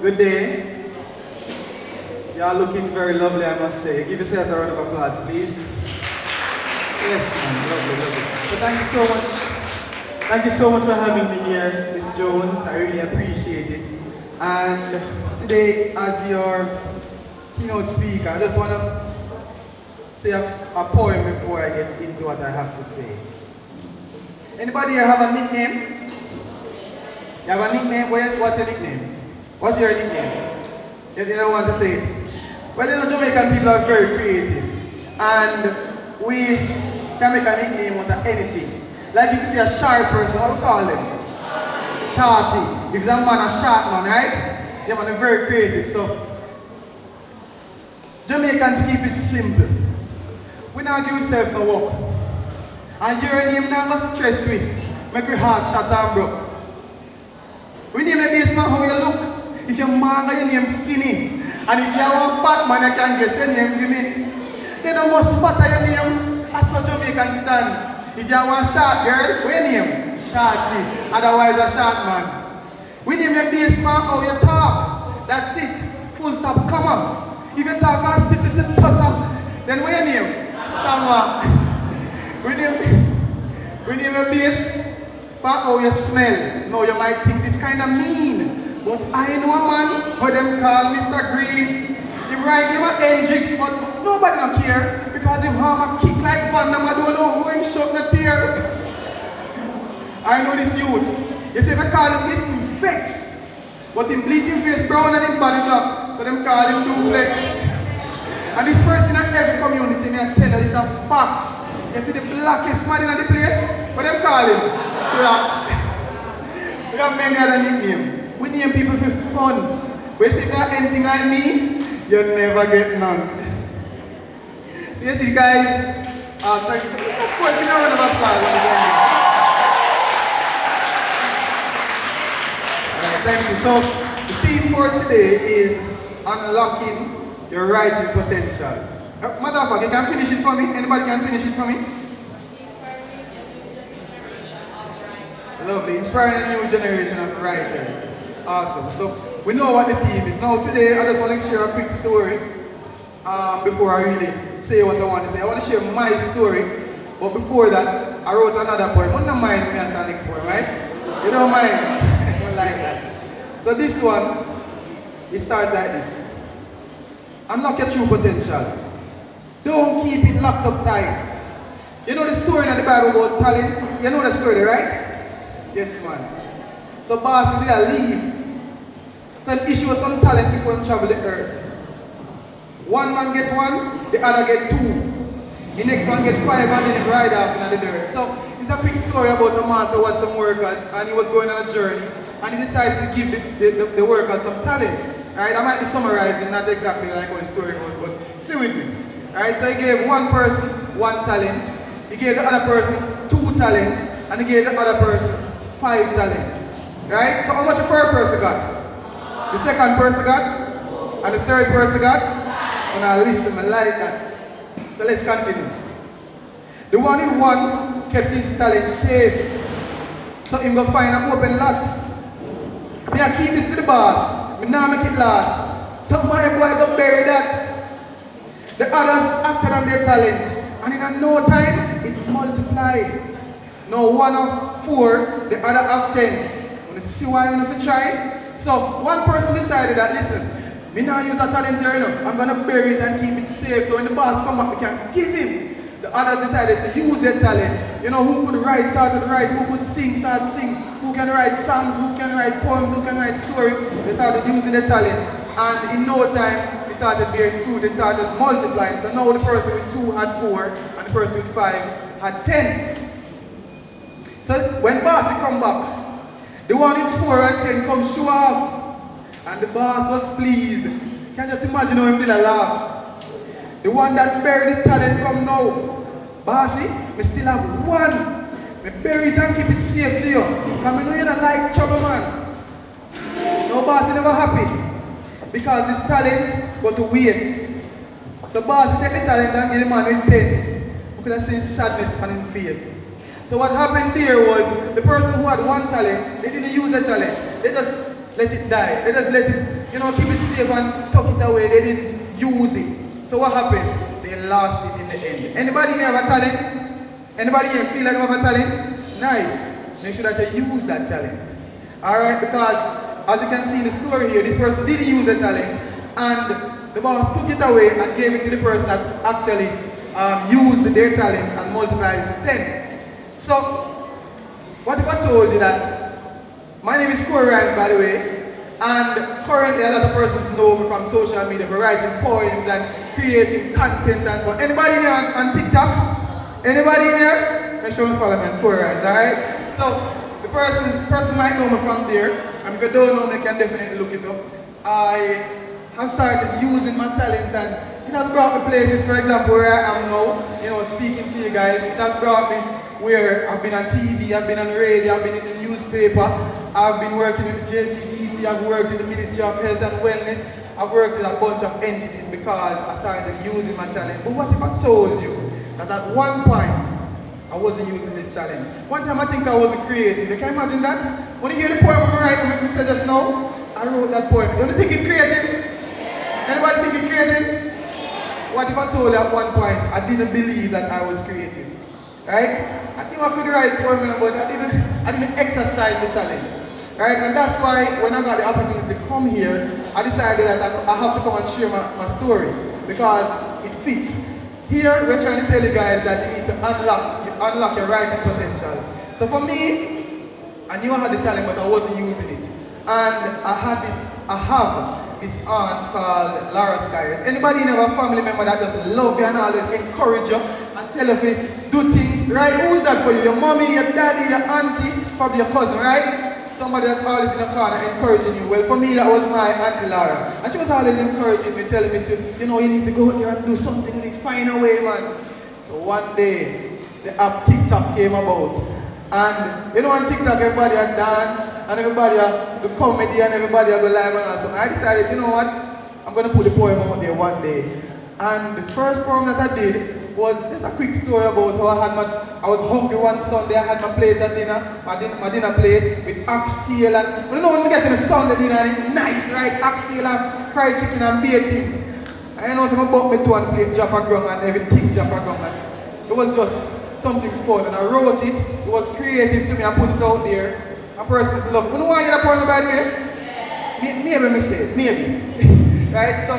Good day. You are looking very lovely, I must say. Give yourself a round of applause, please. Yes, man. Lovely, lovely. So thank you so much. Thank you so much for having me here, Miss Jones. I really appreciate it. And today, as your keynote speaker, I just want to say a poem before I get into what I have to say. Anybody here have a nickname? You have a nickname? What's your nickname? What's your nickname? You don't want to say it. Well, you know, Jamaican people are very creative. And we can make a nickname out of anything. Like if you see a sharp person, what do we call them? Shorty. If it's a man, a short man, right? Yeah, man, they're very creative. So, Jamaicans keep it simple. We not give yourself no work. And your name now must stress with. Make your heart shut and broke. We name a base man how you look. If your manga, your name skinny. And if you are one fat man, you can guess your name, give me. Then the most fatter your name, that's what Jamaican stand. If you are one short girl, what your name? Shorty. Otherwise a short man. We name a base man how you talk. That's it. Full stop, come on. If you talk and stick to the top, then what your name? Stammer. We name a base for how you smell. No, you might think this kind of mean. But I know a man who them call Mr. Green. He write him a Hendrix, but nobody don't care because him have a kick like Van Damme. I don't know who him shot the tear. I know this youth. You see, they call him this Vex. But him bleaching face brown and him body black. So them call him Duplex. And this person in every community, me I tell you, is a fact. You see the blackest man in the place? What them call him? Blacks. We have many other nicknames. We name people for fun. But if you got anything like me, you'll never get none. So you see guys, thank you. Of course, we know round of applause. Thank you. So the theme for today is unlocking your writing potential. Motherfucker, you can finish it for me? Anybody can finish it for me? Lovely. Inspiring a new generation of writers. Awesome. So we know what the theme is. Now today I just want to share a quick story before I really say what I want to say. I want to share my story, but before that I wrote another poem. You don't mind me as the next poem, right? You don't mind? I don't like that. So this one, it starts like this. Unlock your true potential. Don't keep it locked up tight. You know the story in the Bible about talent? You know the story, right? Yes, man. So boss did I leave. So an issue with some talent before him travel the earth. One man get one, the other get two. The next one get five and then it ride off in the dirt. So it's a quick story about a man who had some workers and he was going on a journey and he decided to give the workers some talents. Right? I might be summarizing, not exactly like what the story goes, but see with me. Right? So he gave one person one talent, he gave the other person two talent, and he gave the other person five talent. Right? So how much the first person got? The second person got? And the third person got? And I listen, I like that. So let's continue. The one in one kept his talent safe. So he will find an open lot. Me I keep this to the boss. Me now make it last. So my boy go bury that. The others acted on their talent. And in no time, it multiplied. Now one of 4, the other of 10. Wanna see why you have to try? So one person decided that, listen, me now use a talent here, you know, I'm gonna bury it and keep it safe. So when the boss come up, we can give him. The others decided to use their talent. You know, who could write, started to write, who could sing, started to sing, who can write songs, who can write poems, who can write stories. They started using their talent. And in no time, it started bearing fruit, it started multiplying. So now the person with 2 had 4, and the person with 5 had 10. So when boss come back, the one with 4 and 10 come show up. And the boss was pleased. Can you just imagine how him did a laugh? The one that buried the talent come now. Bossy, we still have 1. We bury it and keep it safe to you. Because we know you don't like trouble, man. No bossy never happy. Because his talent go to waste. So bossy take the talent and give the man with 10. We could have seen sadness on his face. So what happened there was the person who had 1 talent, they didn't use the talent. They just let it die. They just let it, keep it safe and tuck it away. They didn't use it. So what happened? They lost it in the end. Anybody here have a talent? Anybody here feel like you have a talent? Nice. Make sure that you use that talent. Alright, because as you can see in the story here, this person did use the talent and the boss took it away and gave it to the person that actually used their talent and multiplied it to 10. So, what if I told you that my name is Corey Rhymes, by the way, and currently a lot of persons know me from social media for writing poems and creating content and so on. Anybody here on TikTok? Anybody here? Make sure you follow me on Corey Rhymes, alright? So, the person might know me from there, and if you don't know me, you can definitely look it up. I have started using my talent and it has brought me places, for example, where I am now, speaking to you guys. It has brought me where I've been on TV, I've been on the radio, I've been in the newspaper, I've been working in the JCDC, I've worked in the Ministry of Health and Wellness, I've worked in a bunch of entities because I started using my talent. But what if I told you that at one point, I wasn't using this talent? One time I think I wasn't creative. You can imagine that? When you hear the poem I write, we said just now, I wrote that poem. Don't you think it's creative? Anybody think it's creative? What if I told you at one point I didn't believe that I was creative? Right? I think I could write poem, but I didn't exercise the talent. Right? And that's why when I got the opportunity to come here, I decided that I have to come and share my story because it fits. Here we're trying to tell you guys that you need to unlock your writing potential. So for me, I knew I had the talent but I wasn't using it. And I have this aunt called Laura Skyers. Anybody in our family member that just love you and always encourage you and tell you to do things, right? Who's that for you? Your mommy, your daddy, your auntie, probably your cousin, right? Somebody that's always in the corner encouraging you. Well, for me, that was my auntie Laura. And she was always encouraging me, telling me to, you need to go out there and do something, you need to find a way, man. So one day, the app TikTok came about. And on TikTok everybody had dance and everybody had the comedy and everybody had go live and all. So I decided, you know what, I'm going to put the poem out there one day. And the first poem that I did was just a quick story about how I was hungry one Sunday, I had my plate at dinner, my dinner plate with oxtail and, when we get to the Sunday dinner, it's nice, right? Oxtail and fried chicken and bacon. I know some about me to one plate, drop a grung and everything drop a grung. And it was just something fun, and I wrote it. It was creative to me. I put it out there. A person's love. You know why I get a poem by the way? Maybe me say it. Maybe. Right? So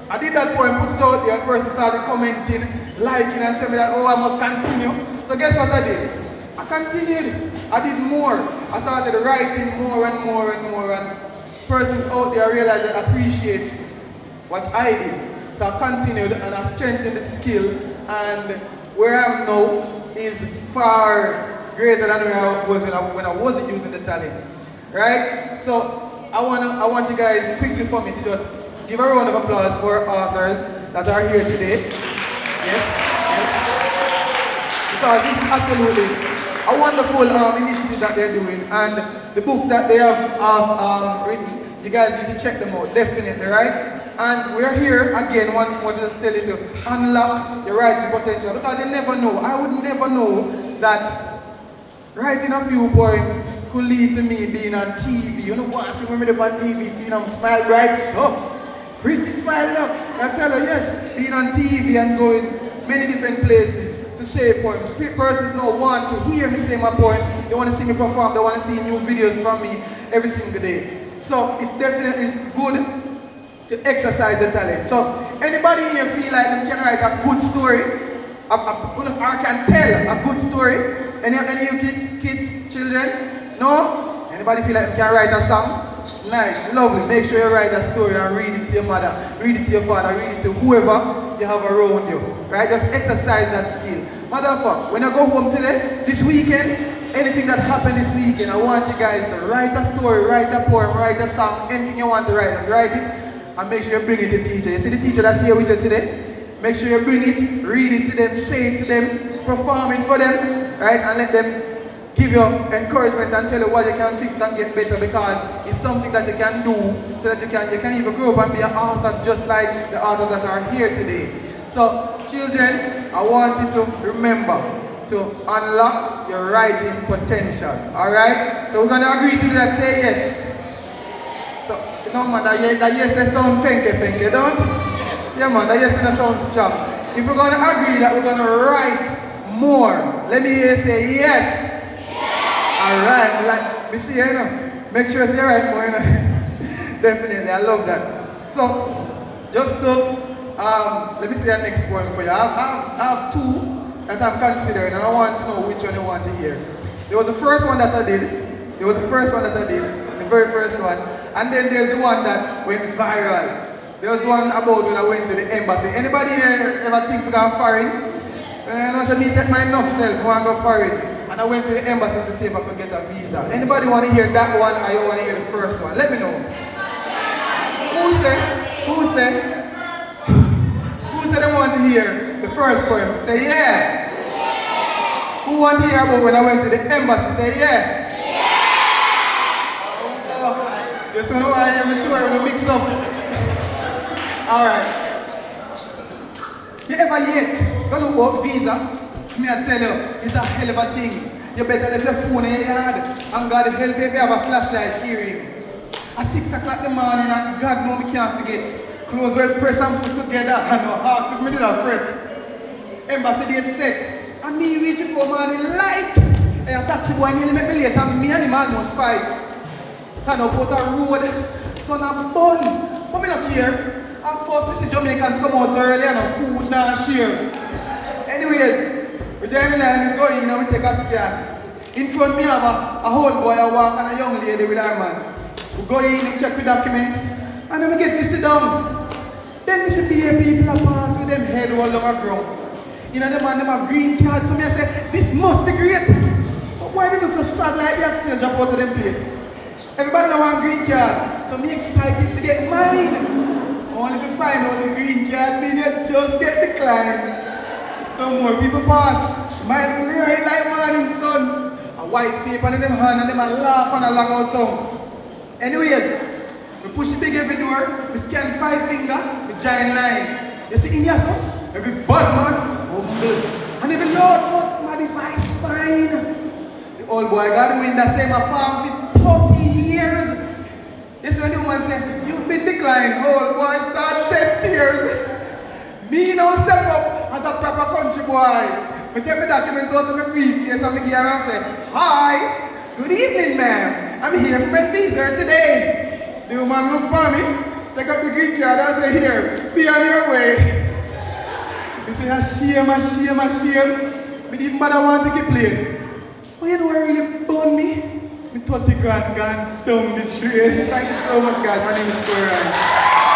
I did that poem, put it out there, and a person started commenting, liking, and telling me that, I must continue. So guess what I did? I continued. I did more. I started writing more and more and more, and persons out there realized that I appreciate what I did. So I continued and I strengthened the skill, and where I am now is far greater than where I was when I wasn't using the talent. Right? So I want you guys quickly for me to just give a round of applause for our authors that are here today. Yes. Because this is absolutely a wonderful initiative that they're doing, and the books that they have written, you guys need to check them out, definitely, right? And we're here again once more to tell you to unlock your writing potential, because you never know. I would never know that writing a few poems could lead to me being on TV. You know what? See, when we're on TV, smile bright, so pretty smiling up. I tell her, yes, being on TV and going many different places to say poems. Persons don't want to hear me say my poems. They want to see me perform. They want to see new videos from me every single day. So it's definitely good to exercise the talent. So anybody here feel like they can write a good story, or can tell a good story? Any of you kids, children? No? Anybody feel like you can write a song? Nice, lovely. Make sure you write a story and read it to your mother, read it to your father, read it to whoever you have around you. Right? Just exercise that skill. Matter of fact, when I go home today, this weekend, anything that happened this weekend, I want you guys to write a story, write a poem, write a song, anything you want to write, just write it. And make sure you bring it to the teacher. You see the teacher that's here with you today? Make sure you bring it, read it to them, say it to them, perform it for them, right? And let them give you encouragement and tell you what you can fix and get better, because it's something that you can do so that you can even grow up and be an author just like the authors that are here today. So, children, I want you to remember to unlock your writing potential. Alright? So we're going to agree to that. Say yes. So You know, man, that yes, they sound fenke, don't? Yeah, man, that yes, they sound strong. If we're going to agree that we're going to write more, let me hear you say yes. Alright, like, we see you know. Make sure you say right more, you know. Definitely, I love that. So, just to, let me say the next point for you. I have two that I'm considering, and I want to know which one you want to hear. There was the first one that I did. The very first one. And then there's the one that went viral. There was one about when I went to the embassy. Anybody here ever think to go foreign? And I said, me take my enough self, go and go foreign. And I went to the embassy to see if I could get a visa. Anybody want to hear that one or you want to hear the first one? Let me know. Who said they want to hear the first poem? Say yeah. Who want to hear about when I went to the embassy? Say yeah. Yes, I know I hear me too, I mix up. Alright. You ever yet go look about visa? Me I tell you, it's a hell of a thing. You better leave your phone in your yard and God help you if you have a flashlight hearing. At 6 o'clock in the morning and God know me can't forget. Clothes well pressed and put together and no ask if me did a fret. Embassy date set. And me reach for morning light. And a taxi boy nearly make me late and me and the man must fight. Turn up out a road, sun a bun. But me not here. I thought we see Jamaicans come out so early and no food now share. Anyways, we join the line, we go in and we take a scan. In front of me have a old boy a walk and a young lady with her man. We go in, we check the documents, and then we get to sit down. Then we see PA people a pass with them head all over ground. You know, them man them have green cards, so me I say, this must be great. But why they look so sad like they still jump out of them plate? Everybody know one green card, so me excited to get mine. Only to find out the green card, me they just get declined. Some more people pass, smile right like morning sun. A white paper in them hand and them a laugh and a long out tongue. Anyways, we push the big every door, we scan 5 finger, we giant line. You see in here, son? Every bad man, humble. And every Lord wants my device fine. The old boy got the wind that same a farm for 40 years. Yes, when the woman said, you've been declined, old boy start shed tears. Me now step up as a proper country boy. I take my documents out of my briefcase and I give her and say, hi, good evening ma'am. I'm here for my visa today. The woman look for me, take up the green card and say, here, be on your way. He say, a shame. Me didn't bother want to keep playing. But you know what really burned me? Me 30 grand gone down the train. Thank you so much guys, my name is Story.